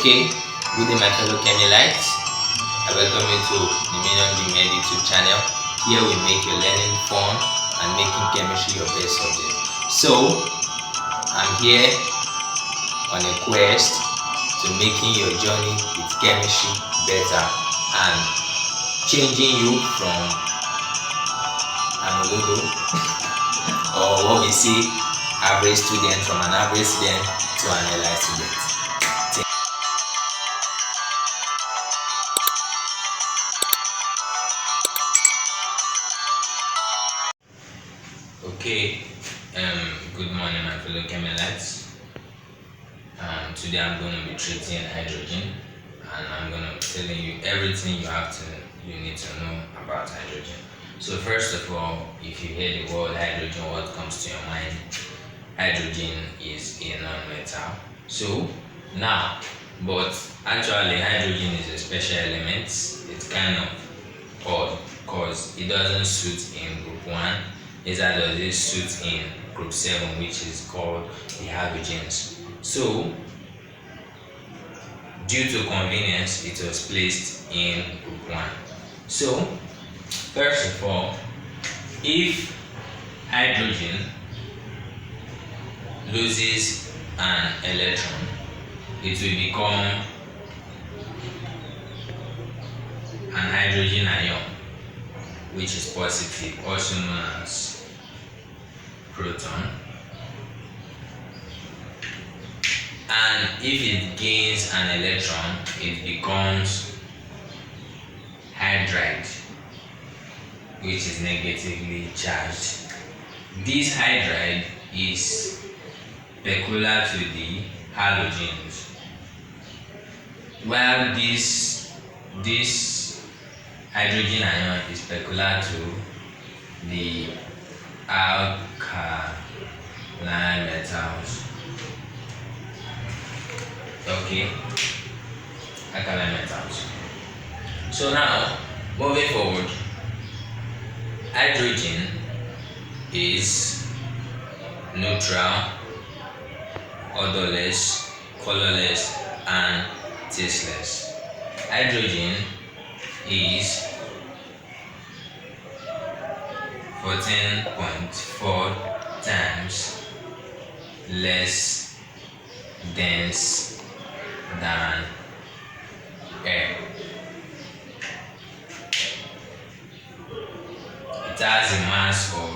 Okay, good day my fellow Chemilites. I welcome you to the Med YouTube channel. Here we make your learning fun and making chemistry your best subject. So, I'm here on a quest to making your journey with chemistry better and changing you from an olodo or what we see average student, from an average student to an elite student. Okay, good morning my fellow Chemilites. Today I'm going to be treating hydrogen, and I'm going to be telling you everything you need to know about hydrogen. So first of all, if you hear the word hydrogen, what comes to your mind? Hydrogen is a non-metal. So now, but actually hydrogen is a special element. It's kind of odd because it doesn't suit in group 1. Neither does it suit in group 7, which is called the halogens. So due to convenience, it was placed in group 1. So first of all, if hydrogen loses an electron, it will become an hydrogen ion, which is positive, also known as proton. And if it gains an electron, it becomes hydride, which is negatively charged. This hydride is peculiar to the halogens, while this hydrogen ion is peculiar to the alkaline metals. Okay, alkaline metals. So now, moving forward, hydrogen is neutral, odorless, colorless, and tasteless. Hydrogen is 14.4 times less dense than air. It has a mass of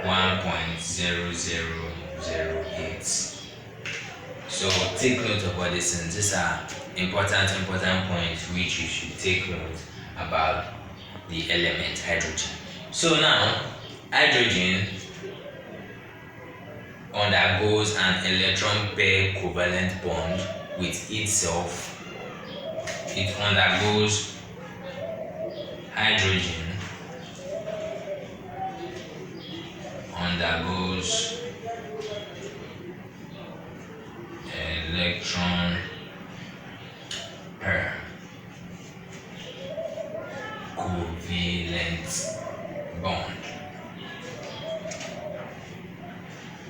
1.0008. So take note of all these things. These are important points which you should take note about the element hydrogen. So now, hydrogen undergoes an electron pair covalent bond with itself. It undergoes electron pair covalent bond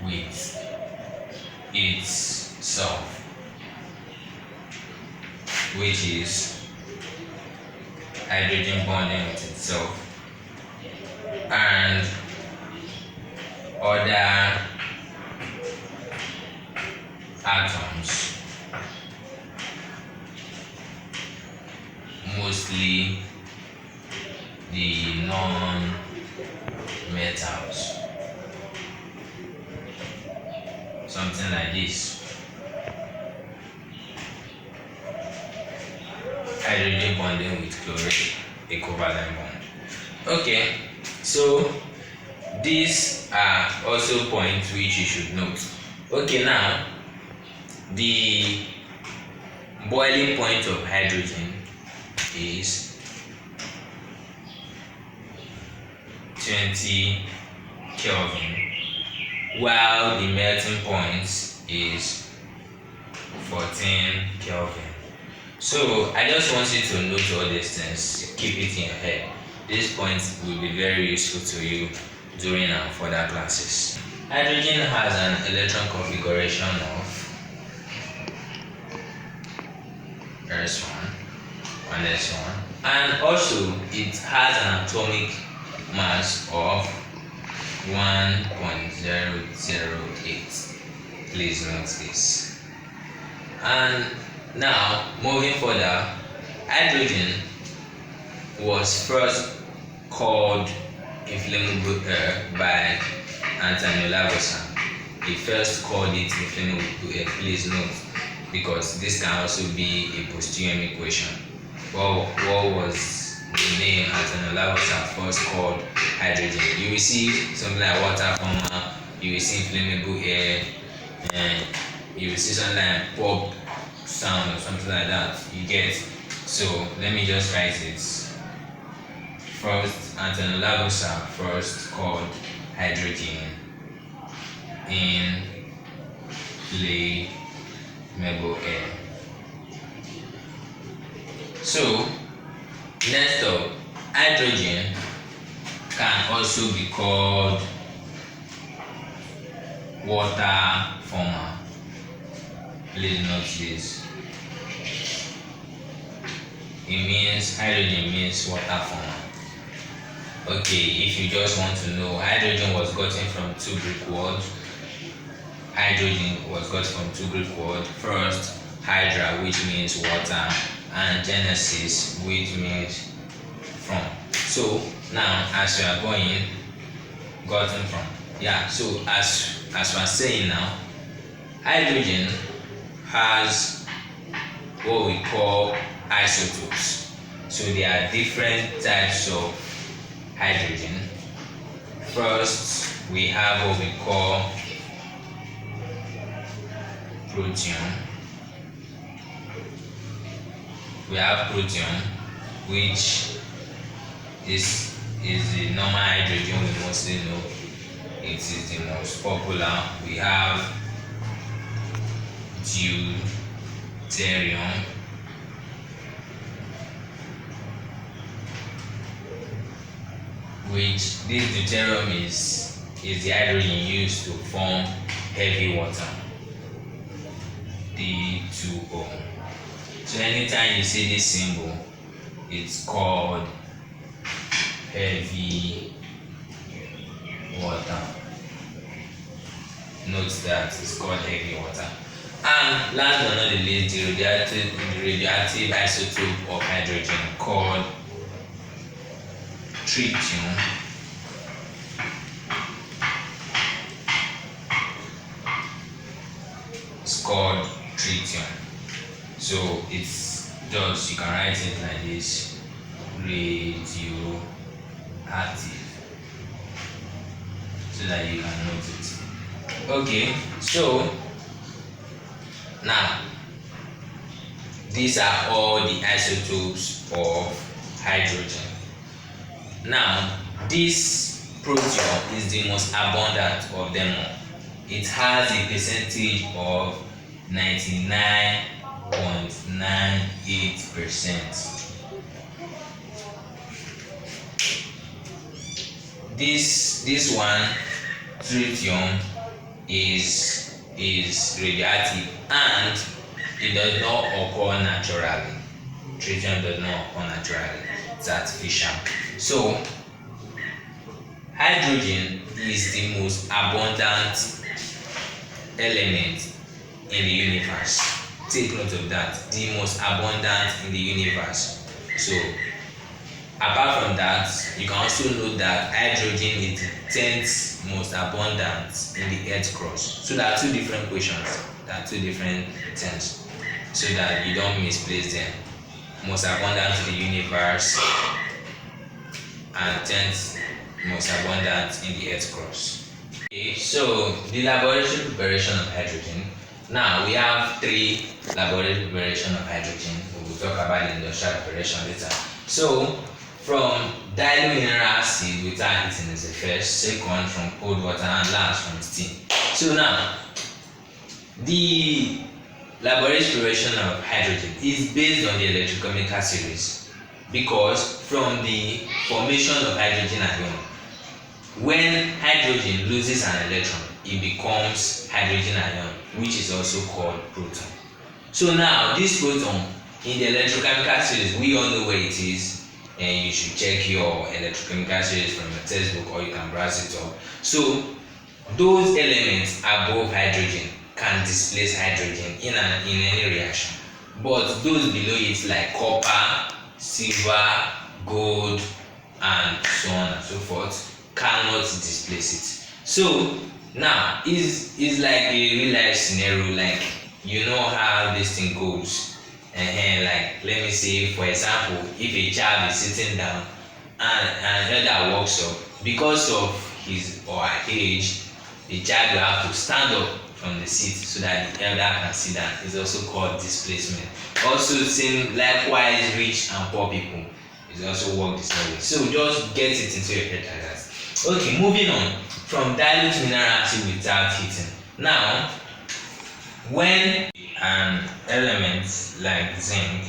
with itself, which is hydrogen bonding with itself and other atoms, mostly the non-metals, something like this. Hydrogen bonding with chlorine, a covalent bond. Okay, so these are also points which you should note. Okay, now the boiling point of hydrogen is 20 Kelvin, while the melting point is 14 Kelvin. So I just want you to note all these things, keep it in your head. These points will be very useful to you during our further classes. Hydrogen has an electron configuration of S1, 1s1, and also it has an atomic mass of 1.008. Please note this. And now moving further, hydrogen was first called inflammable air by Antonio Lavoisier. He first called it inflammable air. Please note, because this can also be a post-UM equation. What was the name Antonio Lavoisier first called hydrogen? You will see something like water former, you will see inflammable air, and you will see something like pop sound or something like that. You get? So let me just write it. First, Antonio Lavoisier first called hydrogen inflammable air. So next up, hydrogen can also be called water former. Please note this. Hydrogen means water former. Okay, if you just want to know, hydrogen was gotten from two Greek words. Hydrogen was gotten from two Greek words. First, hydra, which means water, and genesis, which means from. So now, as we are gotten from. Yeah. So as we are saying now, hydrogen has what we call isotopes. So there are different types of hydrogen. First, we have what we call protium. We have protium, which is the normal hydrogen we mostly know. It is the most popular. We have deuterium, which this deuterium is the hydrogen used to form heavy water, D2O. So anytime you see this symbol, it's called heavy water. Note that it's called heavy water. And last but not the least, the radioactive isotope of hydrogen called tritium. It's called tritium. So it's just, you can write it like this: radioactive, so that you can note it. Okay, so now these are all the isotopes of hydrogen. Now this protium is the most abundant of them all. It has a percentage of 99.98%. This one, tritium, is radioactive and it does not occur naturally. Tritium does not occur naturally. It's artificial. So hydrogen is the most abundant element in the universe. Take note of that. The most abundant in the universe. So apart from that, you can also note that hydrogen is the 10th most abundant in the Earth crust. So there are two different questions. There are two different terms, so that you don't misplace them. Most abundant in the universe and 10th most abundant in the Earth crust. Okay, so the laboratory preparation of hydrogen. Now we have three laboratory preparation of hydrogen. We will talk about the industrial preparation later. So from dilute mineral acid without heating is the first, second from cold water, and last from steam. So now the laboratory preparation of hydrogen is based on the electrochemical series, because from the formation of hydrogen ion, when hydrogen loses an electron, it becomes hydrogen ion, which is also called proton. So now this proton In the electrochemical series, we all know where it is, and you should check your electrochemical series from your textbook, or you can browse it up. So those elements above hydrogen can displace hydrogen in any reaction, but those below it, like copper, silver, gold, and so on and so forth, cannot displace it. So now is like a real life scenario, like you know how this thing goes. Like let me say, for example, if a child is sitting down and elder walks up, because of his or her age, the child will have to stand up from the seat so that the elder can sit down. It's also called displacement. Also, same likewise, rich and poor people is also work the same way. So just get it into your head like that. Okay, moving on from dilute mineral acid without heating. Now, when an element like zinc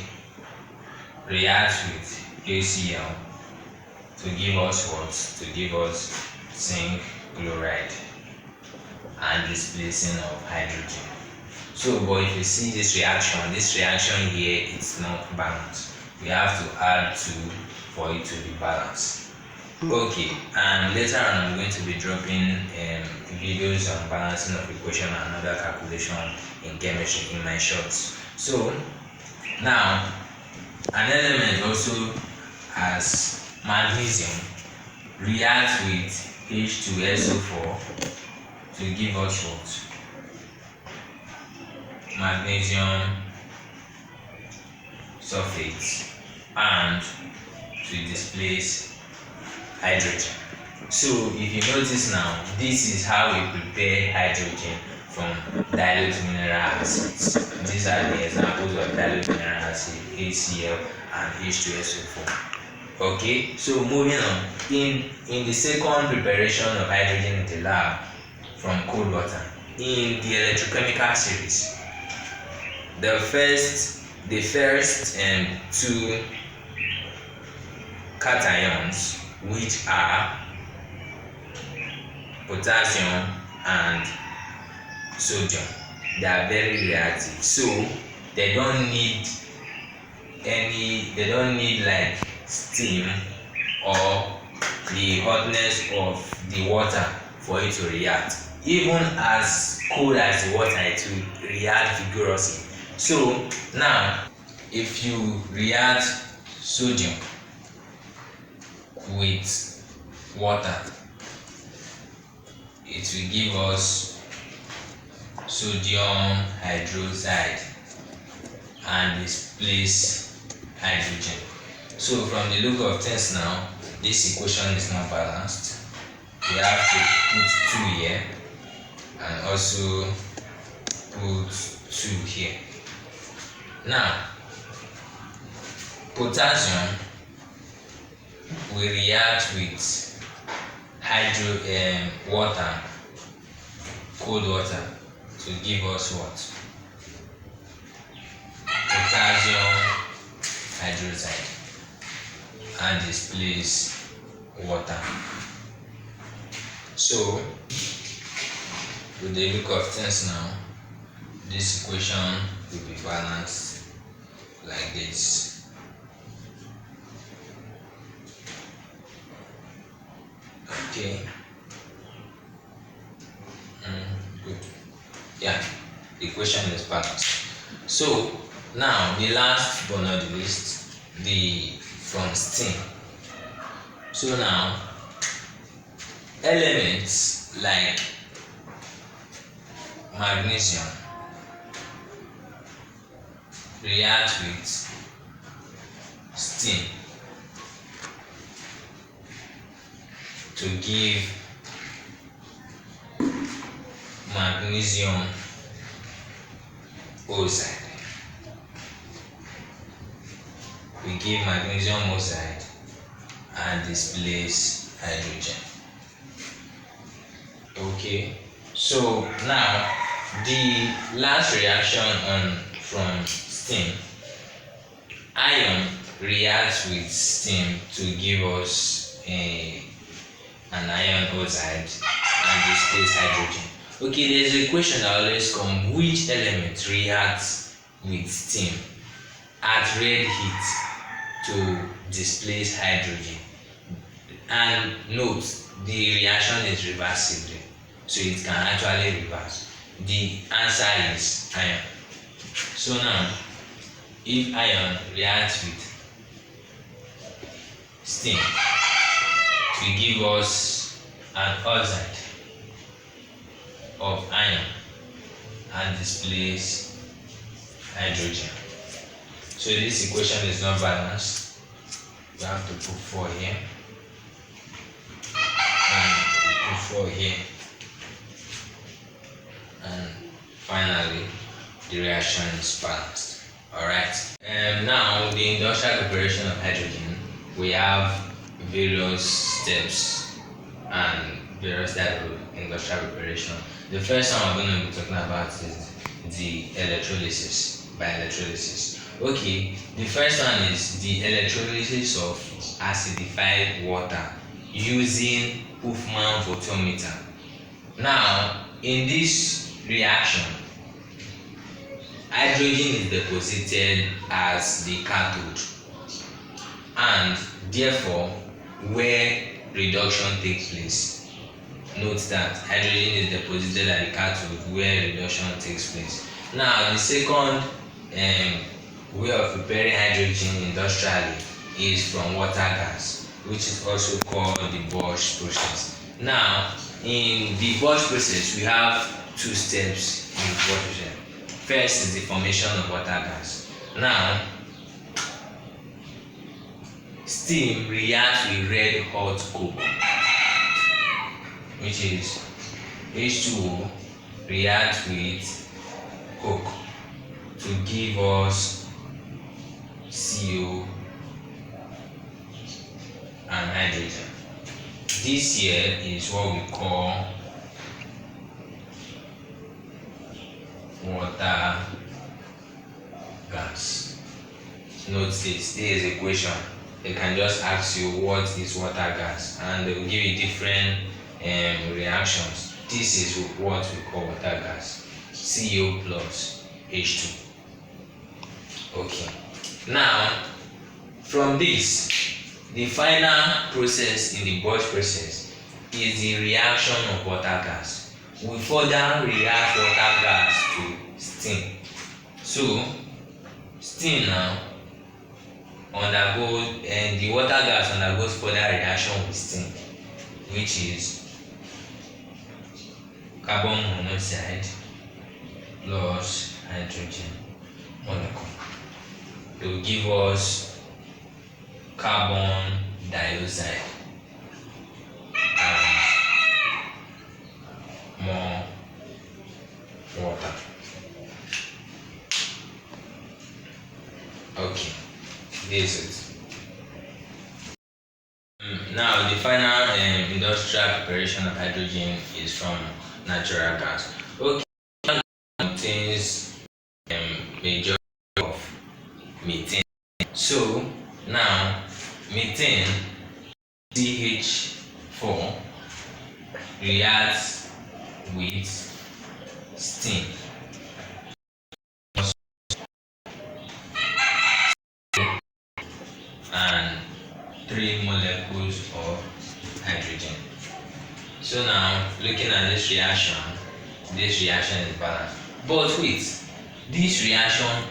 reacts with HCl to give us what? To give us zinc chloride and displacing of hydrogen. So, but if you see this reaction here, it's not balanced. We have to add 2 for it to be balanced. Okay, and later on I'm going to be dropping videos on balancing of equation and other calculation in chemistry in my shorts. So now, an element also as magnesium reacts with H2SO4 to give us what? Magnesium sulfate, and to displace hydrogen. So if you notice now, this is how we prepare hydrogen from dilute mineral acids. These are the examples of dilute mineral acid, HCl and H2SO4. Okay, so moving on, in the second preparation of hydrogen in the lab from cold water, in the electrochemical series, the first 2 cations, which are potassium and sodium, they are very reactive, so they don't need like steam or the hotness of the water for it to react. Even as cold as the water, it will react vigorously. So now, if you react sodium with water, it will give us sodium hydroxide and displace hydrogen. So from the look of things now, this equation is not balanced. We have to put 2 here and also put 2 here. Now, potassium will react with water, cold water, to give us what? Potassium hydroxide and displace water. So with the look of things now, this equation will be balanced like this. Okay. Good. Yeah, the equation is balanced. So now the last but not the least, from steam. So now, elements like magnesium react with steam to give magnesium oxide. We give magnesium oxide and displace hydrogen. Okay, so now the last reaction from steam, iron reacts with steam to give us an iron oxide and displace hydrogen. Okay, there's a question that always comes: which element reacts with steam? at red heat to displace hydrogen. And note, the reaction is reversible, so it can actually reverse. The answer is iron. So now, if iron reacts with steam, it will give us an oxide of iron and displace hydrogen. So this equation is not balanced. We have to put 4 here and put 4 here, and finally the reaction is balanced. Alright. Now the industrial preparation of hydrogen, we have various steps and various types of industrial preparation. The first one we're going to be talking about is the electrolysis, by electrolysis. Okay, the first one is the electrolysis of acidified water using Hofmann voltameter. Now, in this reaction, hydrogen is deposited as the cathode, and therefore where reduction takes place. Note that hydrogen is deposited at the cathode where reduction takes place. Now, the second way of preparing hydrogen industrially is from water gas, which is also called the Bosch process. Now, in the Bosch process, we have 2 steps in the Bosch process. First is the formation of water gas. Now, steam reacts with red hot coke, which is H2O reacts with coke to give us CO and hydrogen. This here is what we call water gas. Note this, there is a question. They can just ask you what is water gas, and they will give you different reactions. This is what we call water gas, CO plus H2. Okay, now from this, the final process in the Bosch process is the reaction of water gas. We further react water gas to steam. So steam now undergoes, and the water gas undergoes further reaction with steam, which is carbon monoxide plus hydrogen molecule. It will give us carbon dioxide and more water. Okay, this is it. Now the final industrial preparation of hydrogen is from natural gas. Okay, it contains majority of methane. So now methane CH4 reacts with steam and 3 molecules of hydrogen. So now looking at this reaction is balanced. But wait, this reaction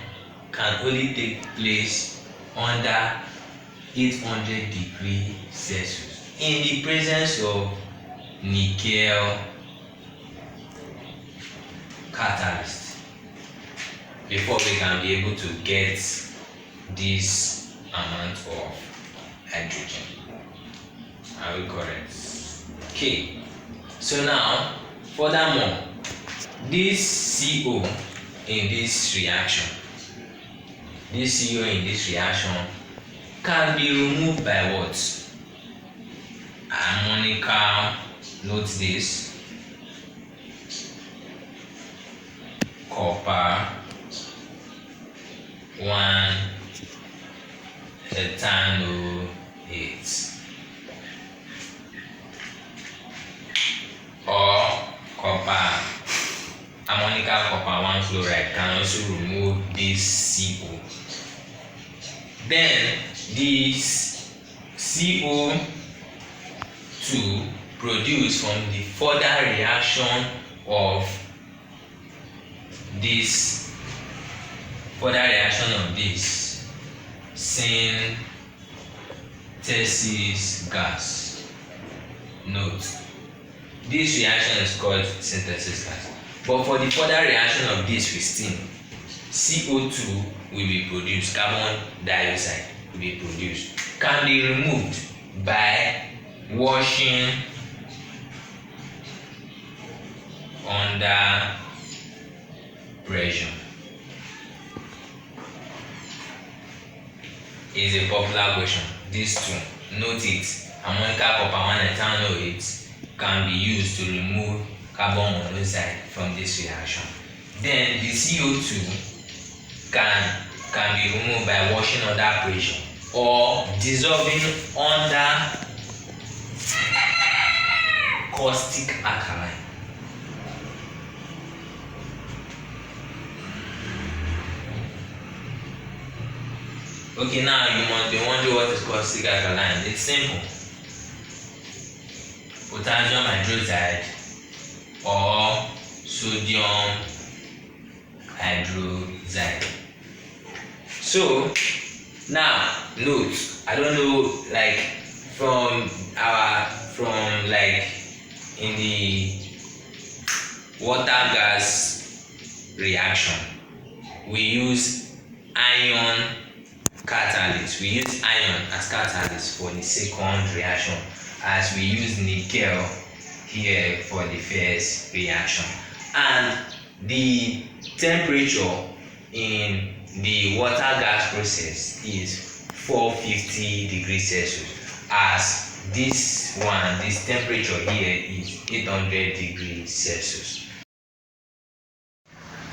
can only take place under 800 degrees Celsius in the presence of nickel catalyst before we can be able to get this amount of hydrogen. Are we correct? Okay, so now furthermore, this CO in this reaction can be removed by what? Ammonium, note this, copper, 1 ethanoate, or copper, ammonium copper 1 fluoride can also remove this CO Then this CO2 produced from the further reaction of this synthesis gas. Note, this reaction is called synthesis gas, but for the further reaction of this with steam, CO2 will be produced, carbon dioxide will be produced, can be removed by washing under pressure. Is a popular question. These two, note it. Ammonium copper ethanol, it can be used to remove carbon monoxide from this reaction. Then the CO2 can be removed by washing under pressure or dissolving under caustic alkaline. Okay, now you must be wondering what is caustic alkaline. It's simple. Potassium hydroxide or sodium hydroxide. So now note, I don't know, like from in the water gas reaction, we use iron catalyst. We use iron as catalyst for the second reaction, as we use nickel here for the first reaction. And the temperature in the water gas process is 450 degrees Celsius, as this temperature here is 800 degrees Celsius.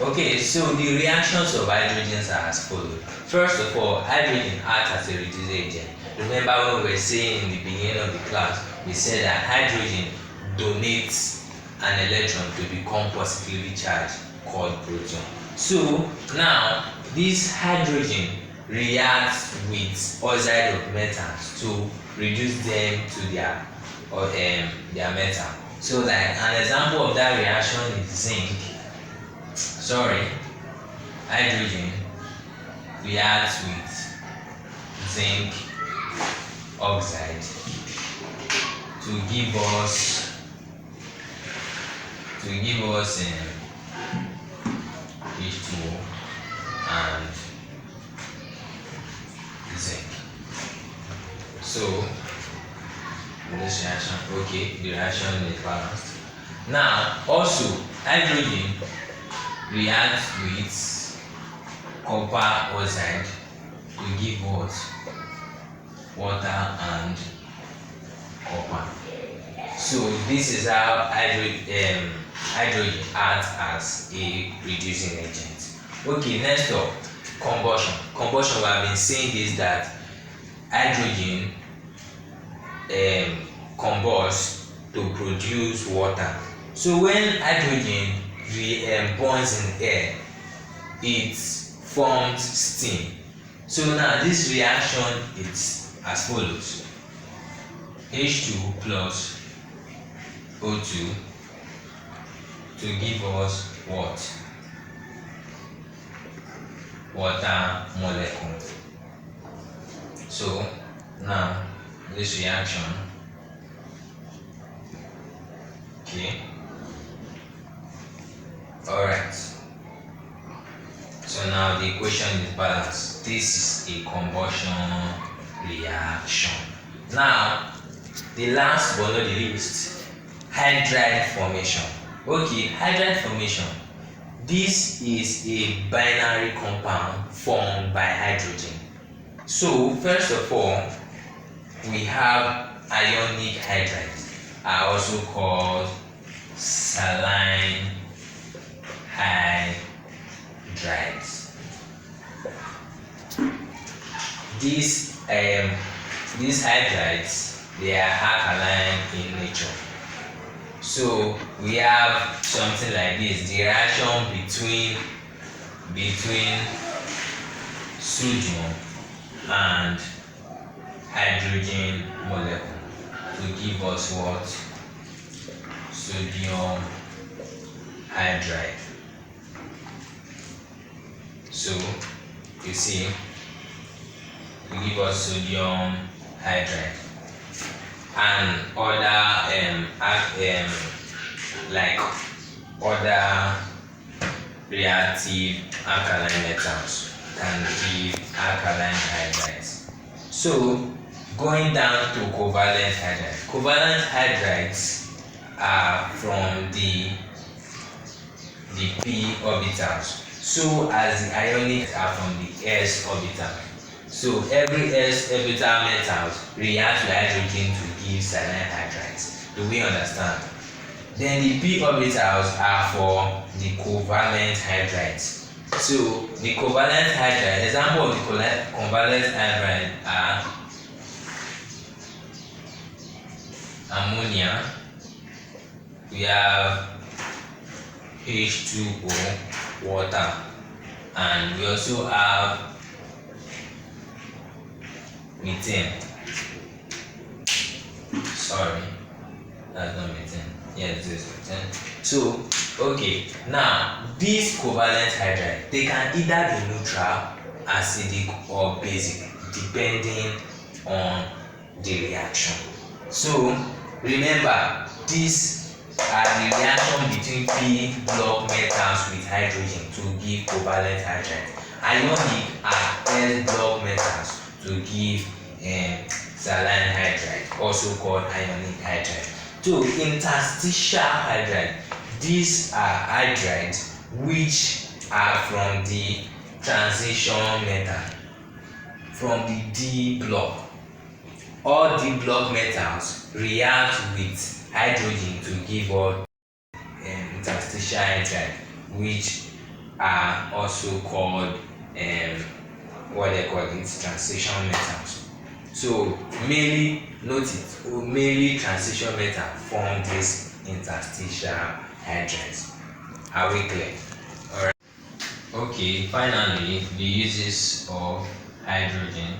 Okay, so the reactions of hydrogens are as follows. First of all, hydrogen acts as a reducing agent. Remember when we were saying in the beginning of the class, we said that hydrogen donates an electron to become positively charged, called proton. So now this hydrogen reacts with oxide of metals to reduce them to their metal. So like an example of that reaction is hydrogen reacts with zinc oxide to give us H2O and zinc. So this reaction, okay, the reaction is balanced. Now also hydrogen reacts with copper oxide to give us water and copper. So this is how hydrogen acts as a reducing agent. Okay, next up, combustion. Combustion, we have been saying this, that hydrogen combusts to produce water. So when hydrogen burns in air, it forms steam. So now this reaction is as follows: H2 plus O2 to give us what? Water molecule. So now this reaction, okay, all right. So now the equation is balanced. This is a combustion reaction. Now the last but not the least, hydride formation. Okay, hydride formation. This is a binary compound formed by hydrogen. So first of all, we have ionic hydrides, are also called saline hydrides. These hydrides, they are alkaline in nature. So we have something like this: the reaction between sodium and hydrogen molecule to give us what? Sodium hydride. So you see, to give us sodium hydride and other like other reactive alkaline metals can give alkaline hydrides. So going down to covalent hydrides. Covalent hydrides are from the p orbitals, so as the ionic are from the s orbital. So every s orbital metals react with hydrogen to give silane hydrides. Do we understand? Then the p orbitals are for the covalent hydrides. So the covalent hydride, example of the covalent hydride are ammonia, we have H2O, water, and we also have methane. Sorry, that's not methane. Yes, this is methane. So, okay, now these covalent hydride, they can either be neutral, acidic, or basic, depending on the reaction. So remember, these are the reaction between p block metals with hydrogen to give covalent hydride. Ionic are s block metals to give silane hydride, also called ionic hydride. So interstitial hydride, these are hydrides which are from the transition metal, from the d block. All d block metals react with hydrogen to give us interstitial hydride, which are also called what they call it, transition metals. So mainly, note it, mainly transition metal form these interstitial hydrides. Are we clear? Alright. Okay, finally, the uses of hydrogen.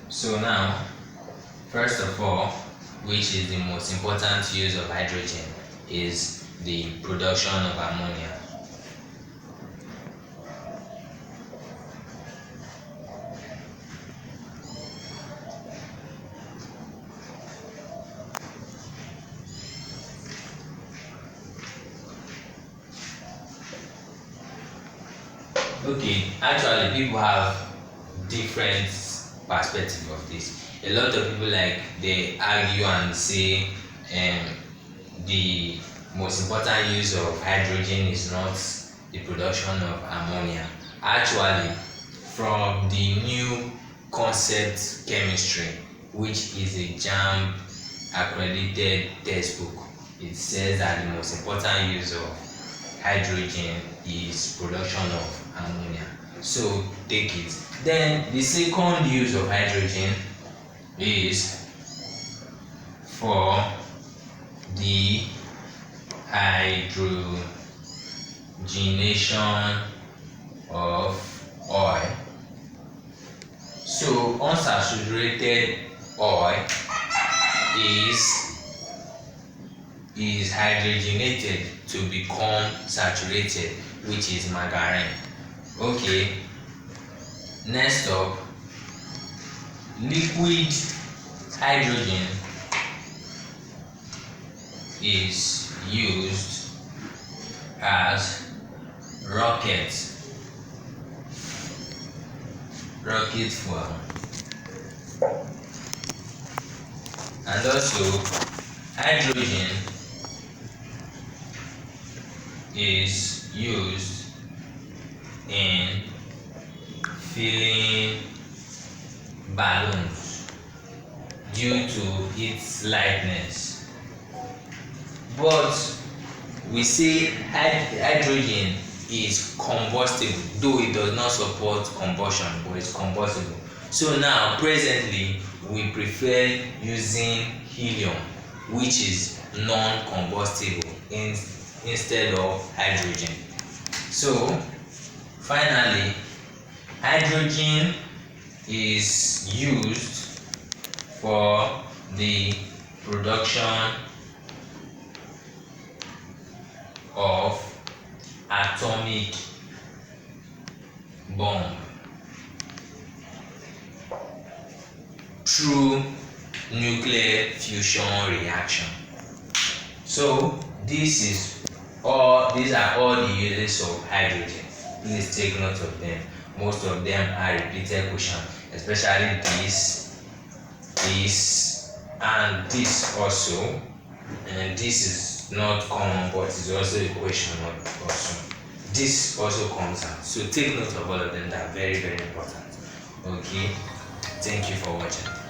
So now, first of all, which is the most important use of hydrogen, is the production of ammonia. Okay, actually people have different perspective of this. A lot of people, like, they argue and say the most important use of hydrogen is not the production of ammonia. Actually, from the new concept chemistry, which is a JAMB accredited textbook, it says that the most important use of hydrogen is production of ammonia. So take it. Then the second use of hydrogen is for the hydrogenation of oil. So unsaturated oil is hydrogenated to become saturated, which is margarine. Okay, next up, liquid hydrogen is used as rocket fuel, and also hydrogen is used in filling balloons due to its lightness. But we say hydrogen is combustible, though it does not support combustion, but it's combustible. So now presently we prefer using helium, which is non-combustible, instead of hydrogen. So finally, Hydrogen is used for the production of atomic bomb through nuclear fusion reaction. So these are all the uses of hydrogen. Please take note of them. Most of them are repeated questions, especially this, and this also. And this is not common, but it's also a question also. This also comes out. So take note of all of them. That are very, very important. Okay. Thank you for watching.